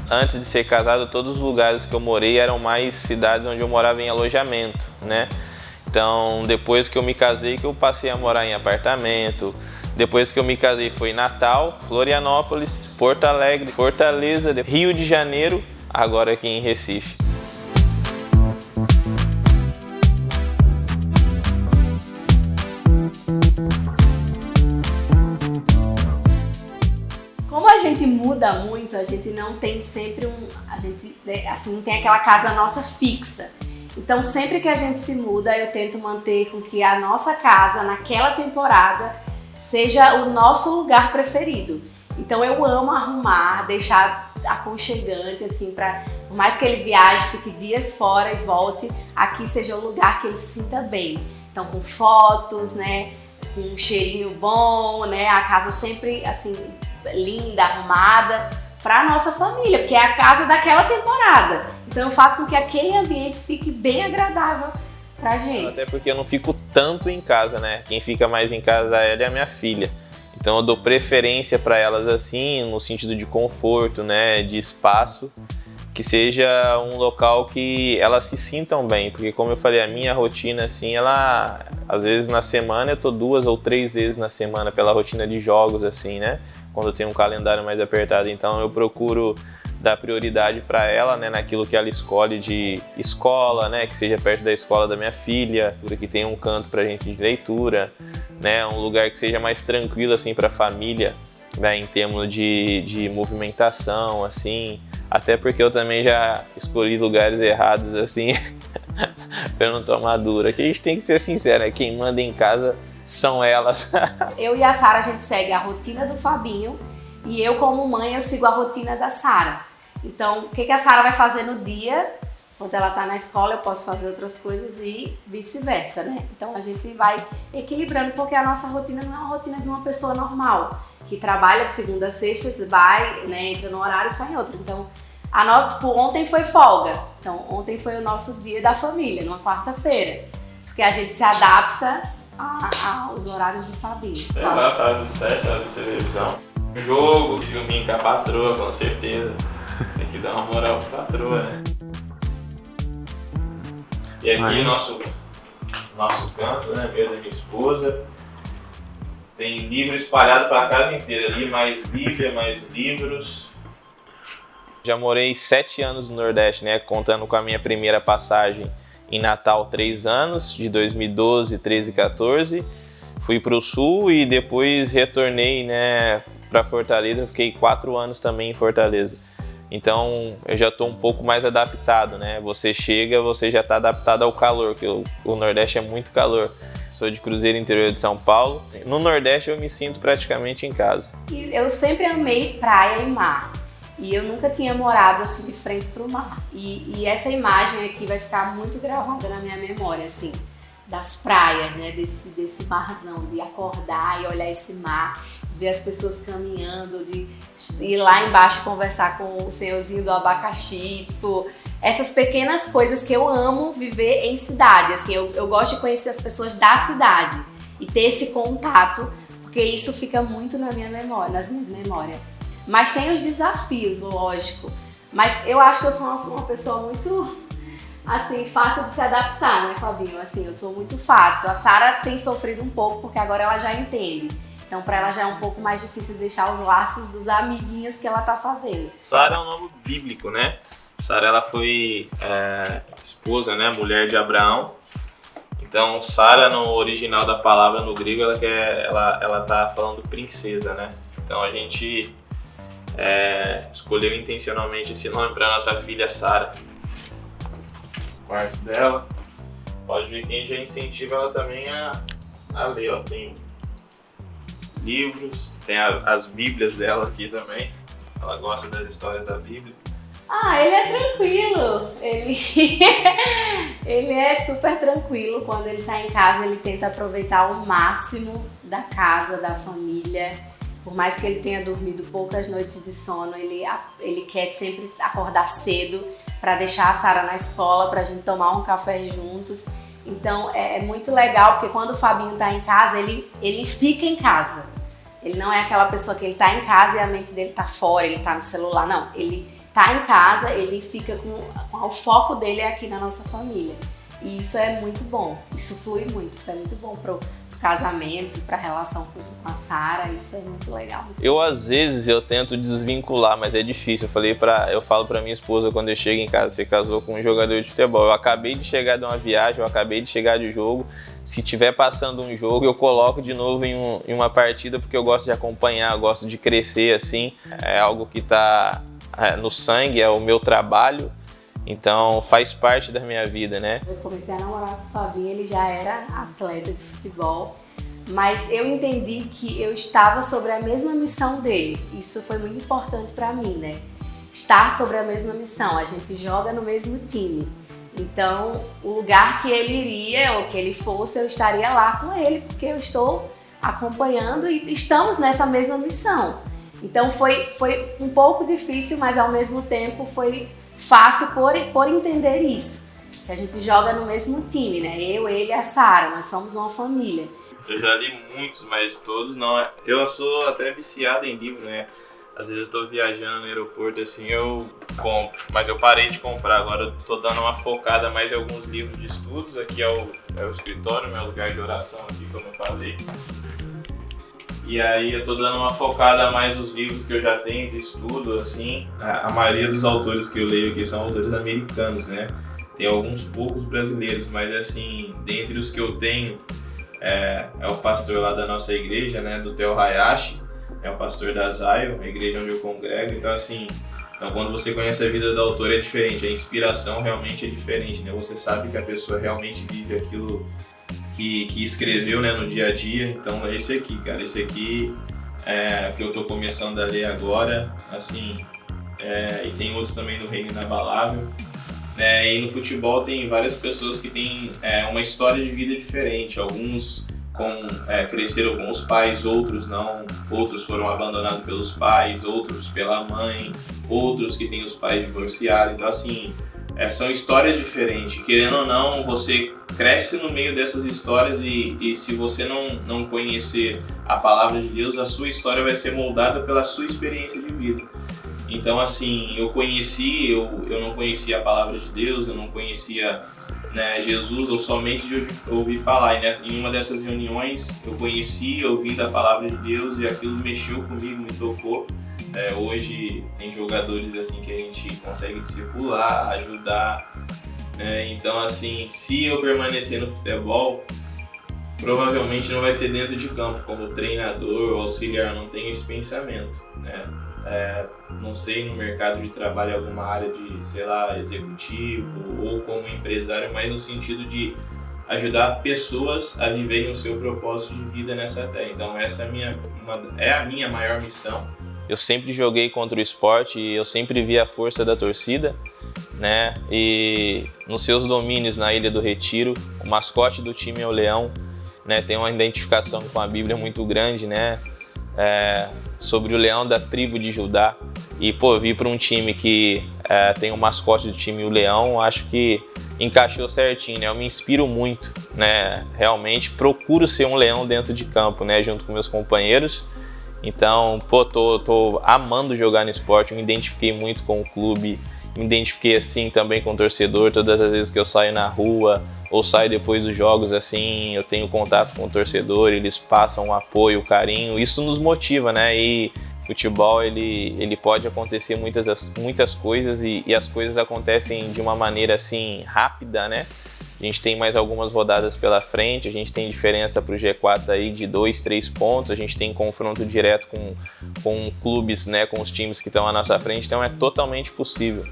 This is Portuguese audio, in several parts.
Antes de ser casado, todos os lugares que eu morei eram mais cidades onde eu morava em alojamento, né? Então, depois que eu me casei, que eu passei a morar em apartamento. Depois que eu me casei foi Natal, Florianópolis, Porto Alegre, Fortaleza, Rio de Janeiro, agora aqui em Recife. Como a gente muda muito, a gente não tem sempre não tem aquela casa nossa fixa. Então, sempre que a gente se muda, eu tento manter com que a nossa casa, naquela temporada, seja o nosso lugar preferido. Então, eu amo arrumar, deixar aconchegante, assim, por mais que ele viaje, fique dias fora e volte, aqui seja o lugar que ele se sinta bem. Então, com fotos, né, com um cheirinho bom, né, a casa sempre, assim, linda, arrumada, para nossa família, porque é a casa daquela temporada. Então eu faço com que aquele ambiente fique bem agradável pra gente. Até porque eu não fico tanto em casa, né? Quem fica mais em casa é a minha filha. Então eu dou preferência para elas assim, no sentido de conforto, né, de espaço, que seja um local que elas se sintam bem, porque como eu falei, a minha rotina assim, ela às vezes na semana eu tô 2 ou 3 vezes na semana pela rotina de jogos assim, né? Quando eu tenho um calendário mais apertado, então eu procuro dar prioridade para ela, né, naquilo que ela escolhe de escola, né, que seja perto da escola da minha filha, que tenha um canto pra gente de leitura, né, um lugar que seja mais tranquilo assim para a família, né, em termos de movimentação, assim, até porque eu também já escolhi lugares errados assim para eu não tomar dura. Que a gente tem que ser sincero, né? Quem manda em casa são elas. Eu e a Sara, a gente segue a rotina do Fabinho e eu, como mãe, eu sigo a rotina da Sara. Então, o que a Sara vai fazer no dia, quando ela tá na escola, eu posso fazer outras coisas e vice-versa, né? Então, a gente vai equilibrando, porque a nossa rotina não é uma rotina de uma pessoa normal, que trabalha de segunda a sexta, vai, né, entra no horário e sai em outro. Então, ontem foi folga. Então, ontem foi o nosso dia da família, numa quarta-feira. Porque a gente se adapta aos horários do Fabinho. Sei lá, sabe, dos 7 horas de televisão. Jogo, filminho com a patroa, com certeza. Tem que dar uma moral pra patroa, né? E aqui nosso canto, né? Meu da minha esposa. Tem livro espalhado pra casa inteira ali, mais Bíblia, mais livros. Já morei 7 anos no Nordeste, né? Contando com a minha primeira passagem em Natal, 3 anos, de 2012, 13 e 14. Fui para o Sul e depois retornei, né, para Fortaleza. Fiquei 4 anos também em Fortaleza. Então eu já estou um pouco mais adaptado, né? Você chega, você já está adaptado ao calor, porque o Nordeste é muito calor. Sou de Cruzeiro, interior de São Paulo. No Nordeste eu me sinto praticamente em casa. Eu sempre amei praia e mar. E eu nunca tinha morado assim de frente para o mar. E essa imagem aqui vai ficar muito gravada na minha memória, assim, das praias, né? Desse marzão, de acordar e olhar esse mar, ver as pessoas caminhando, de ir lá embaixo conversar com o senhorzinho do abacaxi, tipo, essas pequenas coisas que eu amo viver em cidade. Assim, eu gosto de conhecer as pessoas da cidade e ter esse contato, porque isso fica muito na minha memória, nas minhas memórias. Mas tem os desafios, lógico. Mas eu acho que eu sou uma pessoa muito, assim, fácil de se adaptar, né, Fabinho? Assim, eu sou muito fácil. A Sara tem sofrido um pouco, porque agora ela já entende. Então, pra ela já é um pouco mais difícil deixar os laços dos amiguinhos que ela tá fazendo. Sara é um nome bíblico, né? Sara, ela foi esposa, né, mulher de Abraão. Então, Sara, no original da palavra, no grego, ela tá falando princesa, né? Então, a gente escolheu intencionalmente esse nome para nossa filha Sara. O quarto dela, pode ver que a gente já incentiva ela também a ler, ó. Tem livros, tem as bíblias dela aqui também. Ela gosta das histórias da Bíblia. Ah, ele é tranquilo. Ele é super tranquilo. Quando ele tá em casa, ele tenta aproveitar o máximo da casa, da família. Por mais que ele tenha dormido poucas noites de sono, ele quer sempre acordar cedo para deixar a Sara na escola, pra gente tomar um café juntos. Então é muito legal, porque quando o Fabinho tá em casa, ele fica em casa. Ele não é aquela pessoa que ele tá em casa e a mente dele tá fora, ele tá no celular. Não, ele tá em casa, ele fica o foco dele é aqui na nossa família. E isso é muito bom, isso flui muito, isso é muito bom pro casamento, pra relação com a Sara, isso é muito legal. Às vezes, eu tento desvincular, mas é difícil. Eu falo pra minha esposa quando eu chego em casa, você casou com um jogador de futebol. Eu acabei de chegar de uma viagem, eu acabei de chegar de jogo. Se tiver passando um jogo, eu coloco de novo em uma partida, porque eu gosto de acompanhar, eu gosto de crescer, assim. É algo que tá no sangue, é o meu trabalho. Então faz parte da minha vida, né? Eu comecei a namorar com o Fabinho, ele já era atleta de futebol, mas eu entendi que eu estava sobre a mesma missão dele. Isso foi muito importante para mim, né? Estar sobre a mesma missão, a gente joga no mesmo time. Então, o lugar que ele iria ou que ele fosse, eu estaria lá com ele, porque eu estou acompanhando e estamos nessa mesma missão. Então foi um pouco difícil, mas ao mesmo tempo foi fácil por entender isso, que a gente joga no mesmo time, né? Eu, ele e a Sara, nós somos uma família. Eu já li muitos, mas todos não. Eu sou até viciado em livro, né? Às vezes eu estou viajando no aeroporto, assim, eu compro. Mas eu parei de comprar, agora eu tô dando uma focada mais em alguns livros de estudos. Aqui é o escritório, meu lugar de oração aqui, como eu falei. E aí eu tô dando uma focada mais nos livros que eu já tenho de estudo, assim. A maioria dos autores que eu leio aqui são autores americanos, né? Tem alguns poucos brasileiros, mas assim, dentre os que eu tenho, é o pastor lá da nossa igreja, né? Do Theo Hayashi, é o pastor da Zion, a igreja onde eu congrego. Então assim, quando você conhece a vida do autor é diferente, a inspiração realmente é diferente, né? Você sabe que a pessoa realmente vive aquilo que escreveu, né, no dia a dia. Então é esse aqui, cara, esse aqui que eu tô começando a ler agora, assim, e tem outros também do Reino Inabalável, e no futebol tem várias pessoas que têm uma história de vida diferente, alguns cresceram com os pais, outros não, outros foram abandonados pelos pais, outros pela mãe, outros que têm os pais divorciados. Então assim, são histórias diferentes, querendo ou não, você cresce no meio dessas histórias e se você não conhecer a palavra de Deus, a sua história vai ser moldada pela sua experiência de vida. Então assim, eu não conhecia a palavra de Deus, eu não conhecia, né, Jesus, ou somente de ouvir falar. E em uma dessas reuniões eu conheci, ouvindo a palavra de Deus, e aquilo mexeu comigo, me tocou. Hoje tem jogadores assim que a gente consegue discipular, ajudar, né? Então assim, se eu permanecer no futebol, provavelmente não vai ser dentro de campo, como treinador ou auxiliar, não tenho esse pensamento, né? Não sei no mercado de trabalho alguma área de, sei lá, executivo ou como empresário, mas no sentido de ajudar pessoas a viverem o seu propósito de vida nessa terra. Então essa é a minha maior missão. Eu sempre joguei contra o esporte e eu sempre vi a força da torcida, né? E nos seus domínios na Ilha do Retiro, o mascote do time é o leão, né? Tem uma identificação com a Bíblia muito grande, né? Sobre o leão da tribo de Judá. E, vir para um time que tem o mascote do time, o leão, acho que encaixou certinho, né? Eu me inspiro muito, né? Realmente procuro ser um leão dentro de campo, né? Junto com meus companheiros. Então, tô amando jogar no esporte, me identifiquei muito com o clube, me identifiquei assim também com o torcedor. Todas as vezes que eu saio na rua ou saio depois dos jogos, assim, eu tenho contato com o torcedor, eles passam o apoio, o carinho, isso nos motiva, né? E futebol, ele pode acontecer muitas coisas e as coisas acontecem de uma maneira assim rápida, né? A gente tem mais algumas rodadas pela frente, a gente tem diferença para o G4 aí de 2, 3 pontos, a gente tem confronto direto com clubes, né, com os times que estão à nossa frente, então é totalmente possível.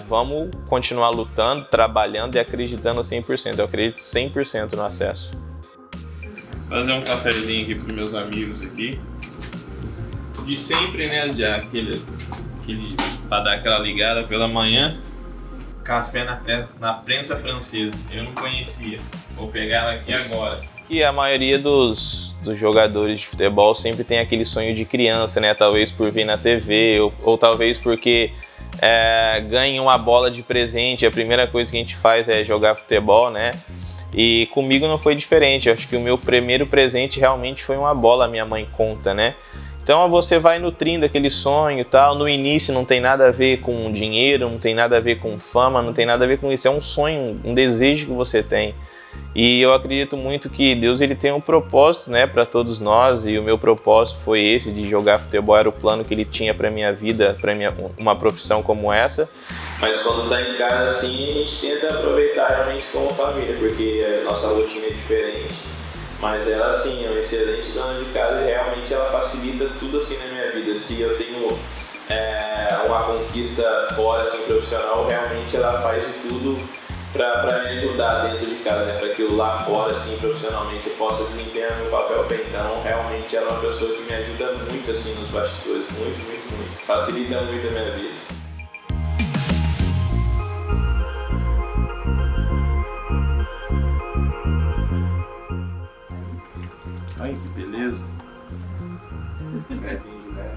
Vamos continuar lutando, trabalhando e acreditando 100%, eu acredito 100% no acesso. Fazer um cafezinho aqui para meus amigos aqui, de sempre, né, para dar aquela ligada pela manhã. Café na prensa francesa, eu não conhecia, vou pegar ela aqui agora. E a maioria dos jogadores de futebol sempre tem aquele sonho de criança, né? Talvez por ver na TV ou talvez porque ganha uma bola de presente, a primeira coisa que a gente faz é jogar futebol, né? E comigo não foi diferente, eu acho que o meu primeiro presente realmente foi uma bola, minha mãe conta, né? Então você vai nutrindo aquele sonho e tal. No início não tem nada a ver com dinheiro, não tem nada a ver com fama, não tem nada a ver com isso. É um sonho, um desejo que você tem. E eu acredito muito que Deus ele tem um propósito, né, para todos nós. E o meu propósito foi esse, de jogar futebol. Era o plano que ele tinha para minha vida, para uma profissão como essa. Mas quando tá em casa assim, a gente tenta aproveitar realmente como família, porque a nossa rotina é diferente. Mas ela, assim, é uma excelente dona de casa e realmente ela facilita tudo assim na minha vida. Se eu tenho uma conquista fora, assim, profissional, realmente ela faz de tudo para me ajudar dentro de casa, né? Para que eu lá fora, assim, profissionalmente, eu possa desempenhar meu papel bem. Então, realmente ela é uma pessoa que me ajuda muito, assim, nos bastidores. Muito, muito, muito. Facilita muito a minha vida. Ai, que beleza. Pezinho de leve.